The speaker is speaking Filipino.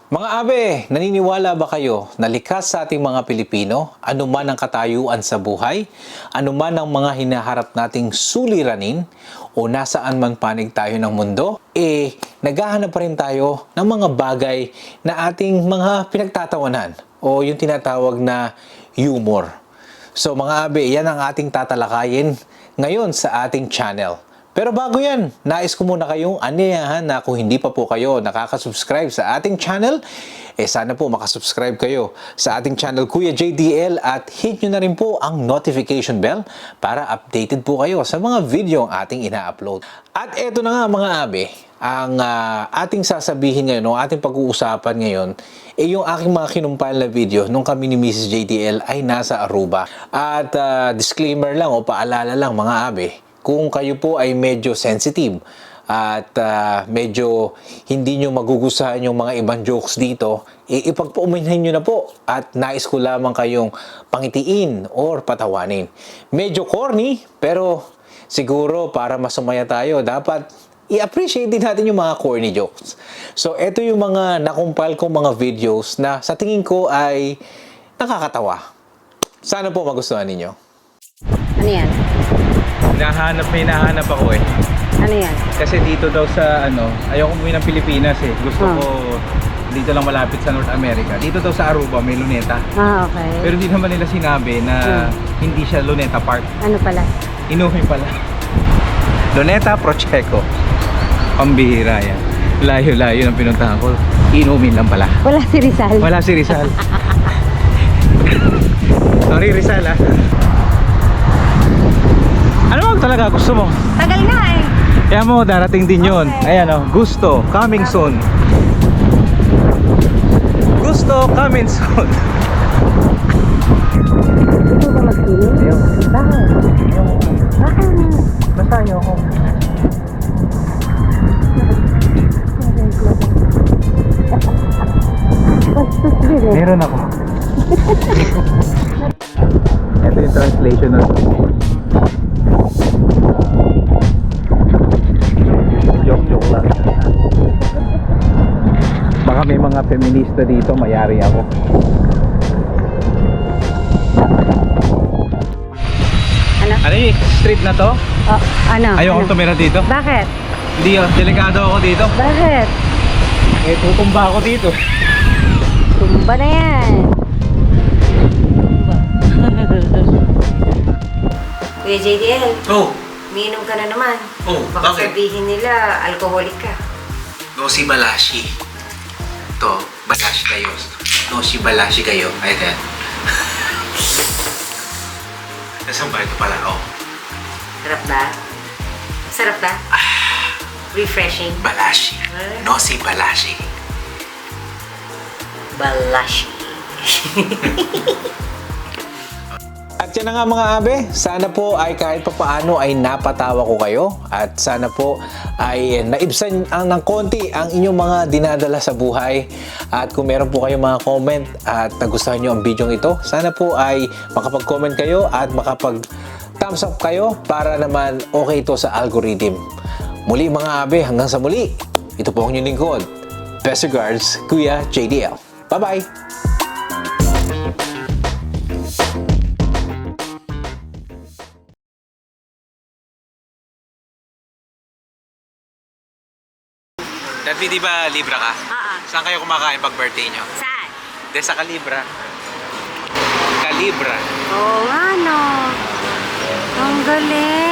Mga abe, naniniwala ba kayo na likas sa ating mga Pilipino, anuman ang katayuan sa buhay, anuman ang mga hinaharap nating suliranin, o nasaan man panig tayo ng mundo, naghahanap pa rin tayo ng mga bagay na ating mga pinagtatawanan o yung tinatawag na humor. So mga abe, yan ang ating tatalakayin ngayon sa ating channel. Pero bago yan, nais ko muna kayong anyayahan na kung hindi pa po kayo nakaka-subscribe sa ating channel, sana po makasubscribe kayo sa ating channel Kuya JDL at hit nyo na rin po ang notification bell para updated po kayo sa mga video ang ating ina-upload. At eto na nga mga abe, ang ating sasabihin ngayon, o ating pag-uusapan ngayon, yung aking mga kinumpal na video nung kami ni Mrs. JDL ay nasa Aruba. At disclaimer lang o paalala lang mga abe, kung kayo po ay medyo sensitive at medyo hindi nyo magugustuhan yung mga ibang jokes dito, ipagpauminhin nyo na po at nais ko lamang kayong pangitiin or patawanin. Medyo corny, pero siguro para masumaya tayo, dapat i-appreciate din natin yung mga corny jokes. So, eto yung mga nakumpal kong mga videos na sa tingin ko ay nakakatawa. Sana po magustuhan ninyo. Ano yan? May hinahanap ako eh. Ano yan? Kasi dito daw sa ayoko umuwi ng Pilipinas eh. Gusto ko dito lang malapit sa North America. Dito daw sa Aruba may luneta. Okay. Pero di naman nila sinabi na hindi siya luneta park. Ano pala? Inumin pala. Luneta Procheco. Pambihira yan. Layo-layo ng pinuntahan ko. Inumin lang pala. Wala si Rizal. Wala si Rizal. Sorry Rizal ah. Ano bang talaga gusto mo? Tagal nga eh. Kaya mo, darating din yun. Okay. Ayan o, gusto, coming soon. Gusto, coming soon. Gusto ba mag-feeling? Ayaw. Bakit? Bakit? Basta ayaw ko. Bastos din eh. Meron ako. Ito yung translation na joke lang. Baka may mga feminista dito, mayari ako. Ano? Ano yung street na to? Oh, ano? Ayoko Ano? tumira dito. Bakit? Hindi, delikado ako dito. Bakit? Tutumba ako dito. Tumba na yan. Kuya JDL, Oh, umiinom ka na naman. Oh, Baka bakit? sabihin nila, alcoholic ka. Nosi Balashi. To, Balashi kayo. Nosi Balashi kayo. Ayan. Nasaan ba ito pala? Oh, Sarap ba? Sarap ba? Refreshing. Balashi. Nosi Balashi. Balashi. At yan na nga mga abe, sana po ay kahit papaano ay napatawa ko kayo at sana po ay naibsan ng konti ang inyong mga dinadala sa buhay. At kung meron po kayong mga comment at nagustuhan nyo ang video ito, sana po ay makapag-comment kayo at makapag-thumbs up kayo para naman okay ito sa algorithm. Muli mga abe, hanggang sa muli, ito po ang inyong lingkod. Best regards, Kuya JDL. Bye-bye! Dati di ba Libra ka? Oo. Saan kayo kumakain pag birthday nyo? Saan? De sa Calibra. Calibra. Oo nga no. Ang galing.